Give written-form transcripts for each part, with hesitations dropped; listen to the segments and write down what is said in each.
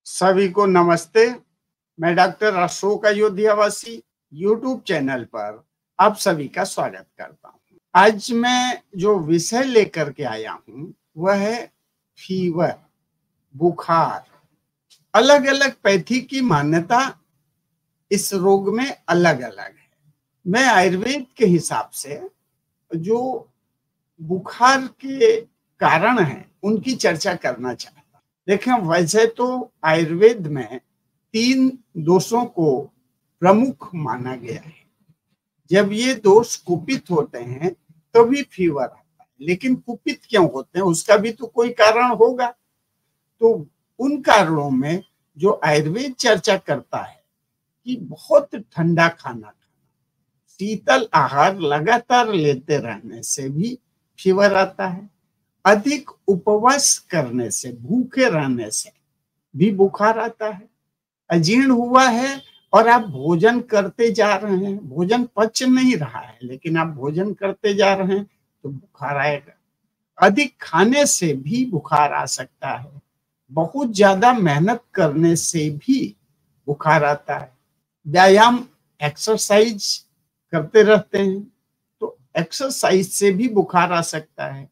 सभी को नमस्ते। मैं डॉक्टर अशोक अयोध्यावासी यूट्यूब चैनल पर आप सभी का स्वागत करता हूं। आज मैं जो विषय लेकर के आया हूं वह है फीवर, बुखार। अलग अलग पैथी की मान्यता इस रोग में अलग अलग है। मैं आयुर्वेद के हिसाब से जो बुखार के कारण हैं उनकी चर्चा करना चाहता हूं। देखें, वैसे तो आयुर्वेद में 3 दोषों को प्रमुख माना गया है। जब ये दोष कुपित होते हैं तो भी फीवर आता है, लेकिन कुपित क्यों होते हैं उसका भी तो कोई कारण होगा। तो उन कारणों में जो आयुर्वेद चर्चा करता है कि बहुत ठंडा खाना, शीतल आहार लगातार लेते रहने से भी फीवर आता है। अधिक उपवास करने से, भूखे रहने से भी बुखार आता है। अजीर्ण हुआ है और आप भोजन करते जा रहे हैं, भोजन पच नहीं रहा है लेकिन आप भोजन करते जा रहे हैं तो बुखार आएगा। अधिक खाने से भी बुखार आ सकता है। बहुत ज्यादा मेहनत करने से भी बुखार आता है। व्यायाम, एक्सरसाइज करते रहते हैं तो एक्सरसाइज से भी बुखार आ सकता है।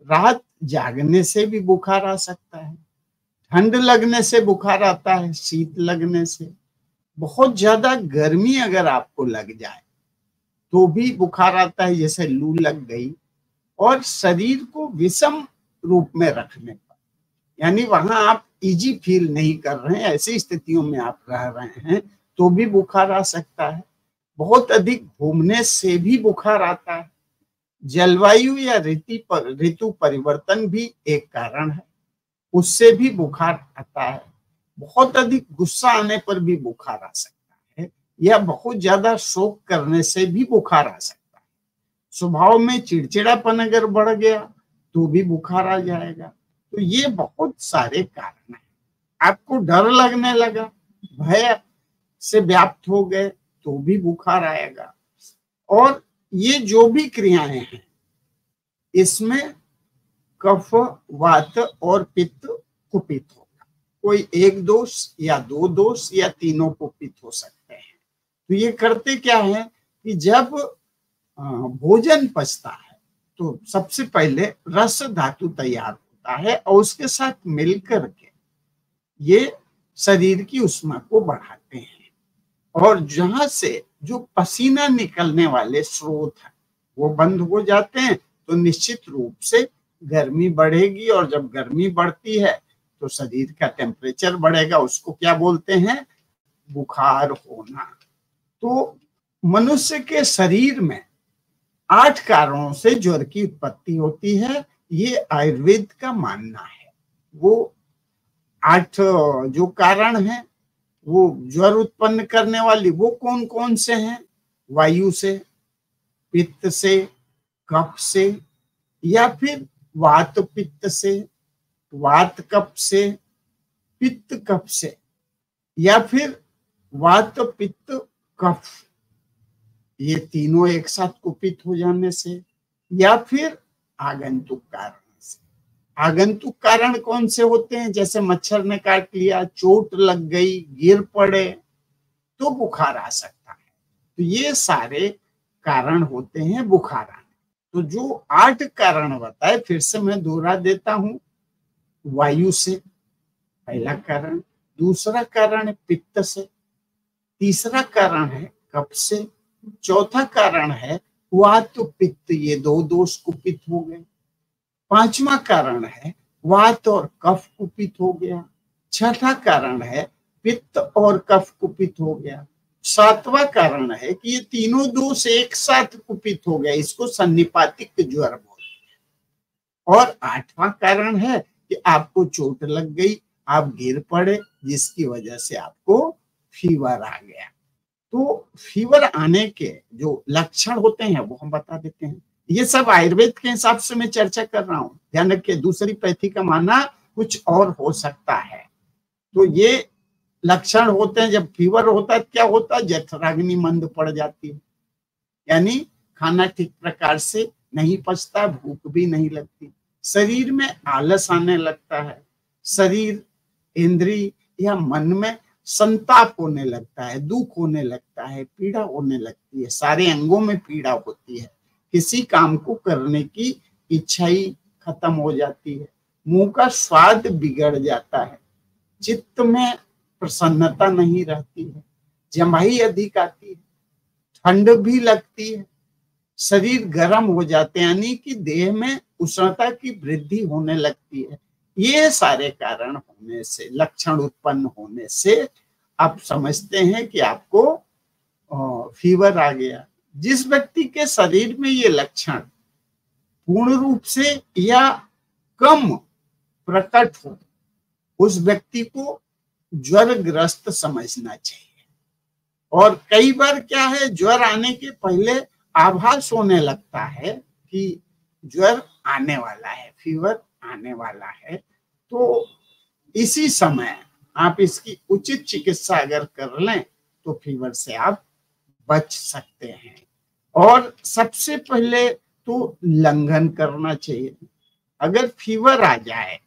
रात जागने से भी बुखार आ सकता है। ठंड लगने से बुखार आता है, शीत लगने से। बहुत ज्यादा गर्मी अगर आपको लग जाए तो भी बुखार आता है, जैसे लू लग गई। और शरीर को विषम रूप में रखने पर, यानी वहां आप इजी फील नहीं कर रहे हैं, ऐसी स्थितियों में आप रह रहे हैं तो भी बुखार आ सकता है। बहुत अधिक घूमने से भी बुखार आता है। जलवायु या ऋतु परिवर्तन भी एक कारण है, उससे भी बुखार आता है। बहुत अधिक गुस्सा आने पर भी बुखार आ सकता है, या बहुत ज्यादा शोक करने से भी बुखार आ सकता है। स्वभाव में चिड़चिड़ापन अगर बढ़ गया तो भी बुखार आ जाएगा। तो ये बहुत सारे कारण हैं। आपको डर लगने लगा, भय से व्याप्त हो गए तो भी बुखार आएगा। और ये जो भी क्रियाएं हैं इसमें कफ, वात और पित्त कुपित होगा। कोई एक दोष या 2 दोष या तीनों कुपित हो सकते हैं। तो ये करते क्या है कि जब भोजन पचता है तो सबसे पहले रस धातु तैयार होता है और उसके साथ मिलकर के ये शरीर की ऊष्मा को बढ़ाते हैं। और जहां से जो पसीना निकलने वाले स्रोत हैं वो बंद हो जाते हैं तो निश्चित रूप से गर्मी बढ़ेगी। और जब गर्मी बढ़ती है तो शरीर का टेम्परेचर बढ़ेगा। उसको क्या बोलते हैं? बुखार होना। तो मनुष्य के शरीर में 8 कारणों से ज्वर की उत्पत्ति होती है, ये आयुर्वेद का मानना है। वो 8 जो कारण हैं वो ज्वर उत्पन्न करने वाली वो कौन कौन से हैं? वायु से, पित्त से, कफ से, या फिर वात पित्त से, वात कफ से, पित्त कफ से, या फिर वात पित्त कफ, ये तीनों एक साथ कुपित हो जाने से, या फिर आगंतुक कारण से। आगंतुक कारण कौन से होते हैं? जैसे मच्छर ने काट लिया, चोट लग गई, गिर पड़े तो बुखार आ सकता है। तो ये सारे कारण होते हैं बुखार आने। तो जो 8 कारण बताए फिर से मैं दोहरा देता हूं। वायु से पहला कारण, दूसरा कारण है पित्त से, तीसरा कारण है कफ से, चौथा कारण है वात पित्त, ये 2 दोष कुपित हो गए। 5वां कारण है वात और कफ कुपित हो गया। 6ठा कारण है पित्त और कफ कुपित हो गया। 7वां कारण है कि ये तीनों दोष एक साथ कुपित हो गए, इसको सन्निपातिक ज्वर बोलते हैं। और 8वां कारण है कि आपको चोट लग गई, आप गिर पड़े, जिसकी वजह से आपको फीवर आ गया। तो फीवर आने के जो लक्षण होते हैं वो हम बता देते हैं। ये सब आयुर्वेद के हिसाब से मैं चर्चा कर रहा हूं, ध्यान रखिए। दूसरी पैथी का मानना कुछ और हो सकता है। तो ये लक्षण होते हैं। जब फीवर होता है क्या होता है? जठराग्नि मंद पड़ जाती है, यानी खाना ठीक प्रकार से नहीं पचता, भूख भी नहीं लगती, शरीर में आलस आने लगता है, शरीर, इंद्री या मन में संताप होने लगता है, दुख होने लगता है, पीड़ा होने लगती है, सारे अंगों में पीड़ा होती है, किसी काम को करने की इच्छा ही खत्म हो जाती है, मुंह का स्वाद बिगड़ जाता है, चित्त में प्रसन्नता नहीं रहती है, जमाई अधिक आती है, ठंड भी लगती है, शरीर गर्म हो जाते हैं, यानी कि देह में उष्णता की वृद्धि होने लगती है। ये सारे कारण होने से, लक्षण उत्पन्न होने से आप समझते हैं कि आपको फीवर आ गया। जिस व्यक्ति के शरीर में ये लक्षण पूर्ण रूप से या कम प्रकट हो, उस व्यक्ति को ज्वरग्रस्त समझना चाहिए। और कई बार क्या है, ज्वर आने के पहले आभास होने लगता है कि ज्वर आने वाला है, फीवर आने वाला है, तो इसी समय आप इसकी उचित चिकित्सा अगर कर लें तो फीवर से आप बच सकते हैं। और सबसे पहले तो लंघन करना चाहिए। अगर फीवर आ जाए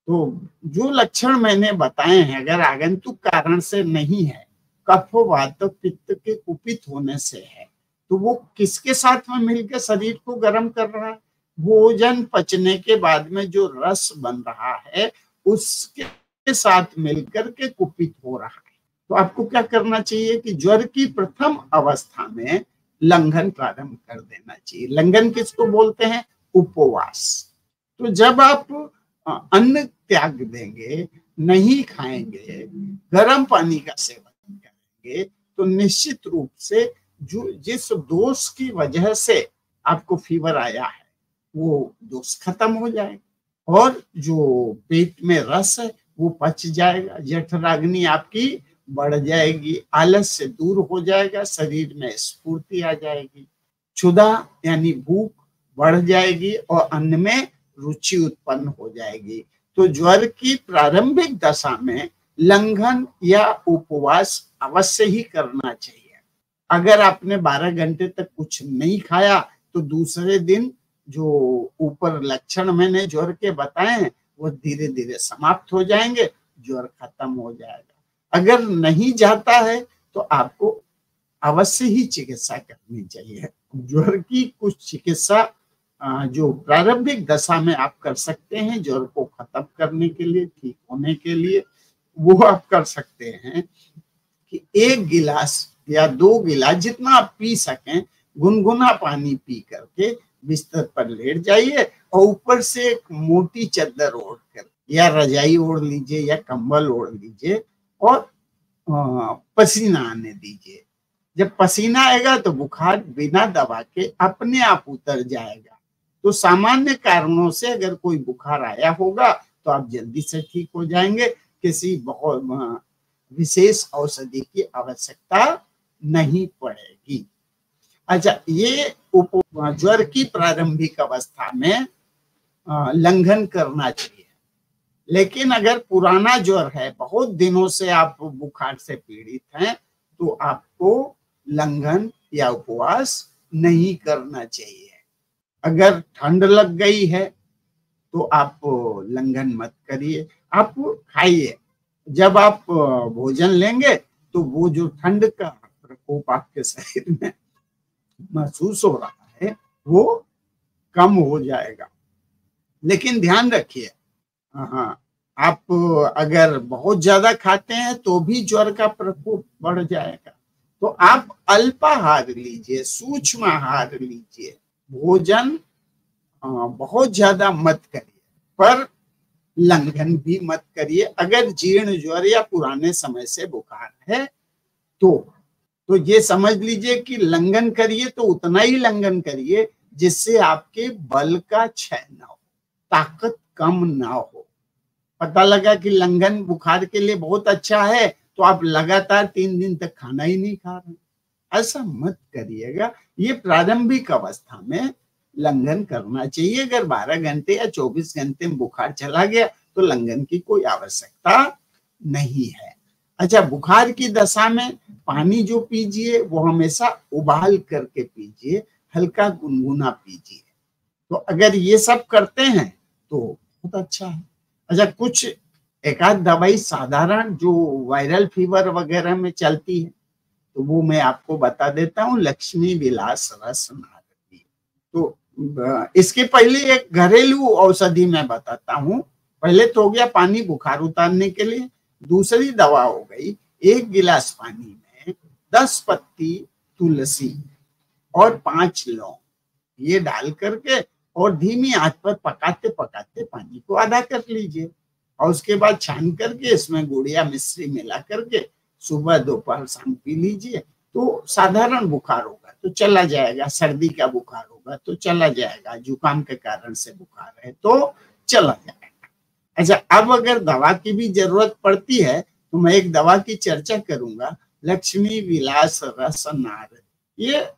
तो जो लक्षण मैंने बताए हैं, अगर आगंतुक कारण से नहीं है, कफ वात पित्त के कुपित होने से है, तो वो किसके साथ में मिलकर शरीर को गर्म कर रहा है? भोजन पचने के बाद में जो रस बन रहा है उसके साथ मिलकर के कुपित हो रहा है। तो आपको क्या करना चाहिए कि ज्वर की प्रथम अवस्था में लंघन प्रारंभ कर देना चाहिए। लंघन किसको बोलते हैं? उपवास। तो जब आप अन्न त्याग देंगे, नहीं खाएंगे, गर्म पानी का सेवन करेंगे, तो निश्चित रूप से जो जिस दोष की वजह से आपको फीवर आया है वो दोष खत्म हो जाएगा और जो पेट में रस है वो पच जाएगा, जठराग्नि आपकी बढ़ जाएगी, आलस से दूर हो जाएगा, शरीर में स्फूर्ति आ जाएगी, क्षुधा यानी भूख बढ़ जाएगी और अन्न में रुचि उत्पन्न हो जाएगी। तो ज्वर की प्रारंभिक दशा में लंघन या उपवास अवश्य ही करना चाहिए। अगर आपने 12 घंटे तक कुछ नहीं खाया तो दूसरे दिन जो ऊपर लक्षण मैंने ज्वर के बताए हैं वो धीरे धीरे समाप्त हो जाएंगे, ज्वर खत्म हो जाएगा। अगर नहीं जाता है तो आपको अवश्य ही चिकित्सा करनी चाहिए। ज्वर की कुछ चिकित्सा जो प्रारंभिक दशा में आप कर सकते हैं ज्वर को खत्म करने के लिए, ठीक होने के लिए, वो आप कर सकते हैं कि 1 गिलास या 2 गिलास जितना आप पी सकें गुनगुना पानी पी करके बिस्तर पर लेट जाइए और ऊपर से एक मोटी चादर ओढ़ कर या रजाई ओढ़ लीजिए या कंबल ओढ़ लीजिए और पसीना आने दीजिए। जब पसीना आएगा तो बुखार बिना दवा के अपने आप उतर जाएगा। तो सामान्य कारणों से अगर कोई बुखार आया होगा तो आप जल्दी से ठीक हो जाएंगे, किसी बहुत विशेष औषधि की आवश्यकता नहीं पड़ेगी। अच्छा, ये ज्वर की प्रारंभिक अवस्था में लंघन करना चाहिए। लेकिन अगर पुराना ज्वर है, बहुत दिनों से आप बुखार से पीड़ित हैं, तो आपको लंघन या उपवास नहीं करना चाहिए। अगर ठंड लग गई है तो आप लंघन मत करिए, आप खाइए। जब आप भोजन लेंगे तो वो जो ठंड का प्रकोप आपके शरीर में महसूस हो रहा है वो कम हो जाएगा। लेकिन ध्यान रखिए, आप अगर बहुत ज्यादा खाते हैं तो भी ज्वर का प्रकोप बढ़ जाएगा। तो आप अल्पाहार लीजिए, सूक्ष्म आहार लीजिए, भोजन बहुत ज्यादा मत करिए, पर लंघन भी मत करिए। अगर जीर्ण ज्वर या पुराने समय से बुखार है तो ये समझ लीजिए कि लंघन करिए तो उतना ही लंघन करिए जिससे आपके बल का क्षय ना हो, ताकत कम ना हो। पता लगा कि लंघन बुखार के लिए बहुत अच्छा है तो आप लगातार 3 दिन तक खाना ही नहीं खा रहे, ऐसा मत करिएगा। ये प्रारंभिक अवस्था में लंघन करना चाहिए। अगर 12 घंटे या 24 घंटे में बुखार चला गया तो लंघन की कोई आवश्यकता नहीं है। अच्छा, बुखार की दशा में पानी जो पीजिए वो हमेशा उबाल करके पीजिए, हल्का गुनगुना पीजिए। तो अगर ये सब करते हैं तो बहुत अच्छा है। अच्छा, कुछ एक आध दवाई साधारण जो वायरल फीवर वगैरह में चलती है, तो वो मैं आपको बता देता हूँ, लक्ष्मी विलास रस नारंगी। तो इसके पहले एक घरेलू औषधि मैं बताता हूँ। पहले तो हो गया पानी बुखार उतारने के लिए। दूसरी दवा हो गई 1 गिलास पानी में 10 पत्ती तुलसी और 5 लौंग, ये डाल करके और धीमी आंच पर पकाते पकाते पानी को आधा कर लीजिए और उसके बाद छान करके इसमें गुड़ या मिश्री मिला करके सुबह दोपहर शाम पी लीजिए। तो साधारण बुखार होगा तो चला जाएगा, सर्दी का बुखार होगा तो चला जाएगा, जुकाम के कारण से बुखार है तो चला जाएगा। अच्छा, अब अगर दवा की भी जरूरत पड़ती है तो मैं एक दवा की चर्चा करूंगा, लक्ष्मी विलास रस नारंगी। ये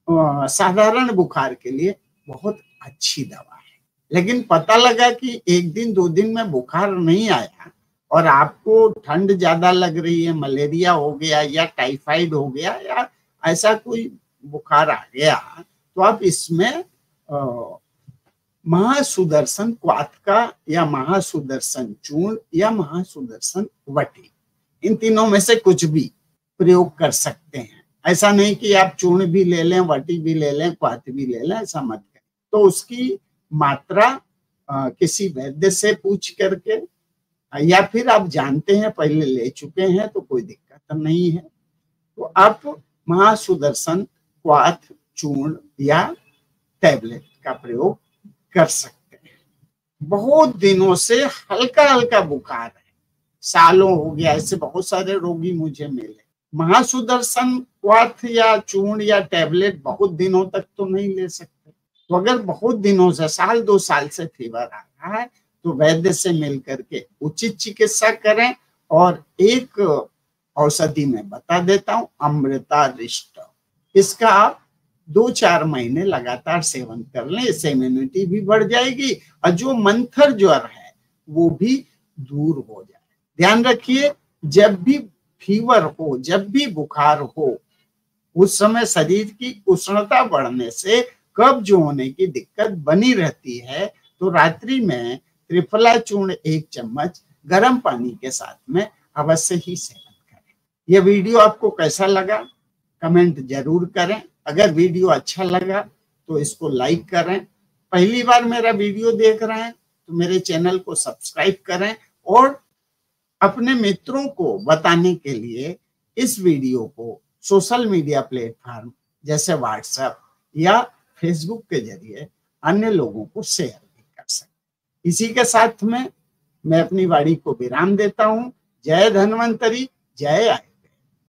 साधारण बुखार के लिए बहुत अच्छी दवा है। लेकिन पता लगा कि 1 दिन 2 दिन में बुखार नहीं आया और आपको ठंड ज्यादा लग रही है, मलेरिया हो गया या टाइफाइड हो गया या ऐसा कोई बुखार आ गया, तो आप इसमें महासुदर्शन क्वाथका या महासुदर्शन चूर्ण या महासुदर्शन वटी, इन तीनों में से कुछ भी प्रयोग कर सकते हैं। ऐसा नहीं कि आप चूर्ण भी ले लें, वटी भी ले लें, क्वाथ भी ले लें, ऐसा मत करें। तो उसकी मात्रा किसी वैद्य से पूछ करके या फिर आप जानते हैं, पहले ले चुके हैं तो कोई दिक्कत नहीं है, तो आप महासुदर्शन क्वाथ चूर्ण या टैबलेट का प्रयोग कर सकते हैं। बहुत दिनों से हल्का हल्का बुखार है, सालों हो गया, ऐसे बहुत सारे रोगी मुझे मिले। महासुदर्शन क्वाथ या चूर्ण या टैबलेट बहुत दिनों तक तो नहीं ले सकते, तो अगर बहुत दिनों से, साल 2 साल से फीवर आ रहा है तो वैद्य से मिल करके उचित चिकित्सा करें। और एक औषधि मैं बता देता हूँ, अमृतारिष्ट, इसका आप 2-4 महीने लगातार सेवन कर लें, इससे इम्यूनिटी भी बढ़ जाएगी और जो मंथर ज्वर है वो भी दूर हो जाए। ध्यान रखिए, जब भी फीवर हो, जब भी बुखार हो, उस समय शरीर की उष्णता बढ़ने से कब्ज होने की दिक्कत बनी रहती है, तो रात्रि में त्रिफला चूर्ण 1 चम्मच गर्म पानी के साथ में अवश्य ही सेवन करें। यह वीडियो आपको कैसा लगा कमेंट जरूर करें। अगर वीडियो अच्छा लगा तो इसको लाइक करें। पहली बार मेरा वीडियो देख रहे हैं तो मेरे चैनल को सब्सक्राइब करें और अपने मित्रों को बताने के लिए इस वीडियो को सोशल मीडिया प्लेटफॉर्म जैसे व्हाट्सएप या फेसबुक के जरिए अन्य लोगों को शेयर भी कर सकते। इसी के साथ में मैं अपनी वाणी को विराम देता हूं। जय धन्वंतरी, जय आयुर्वेद।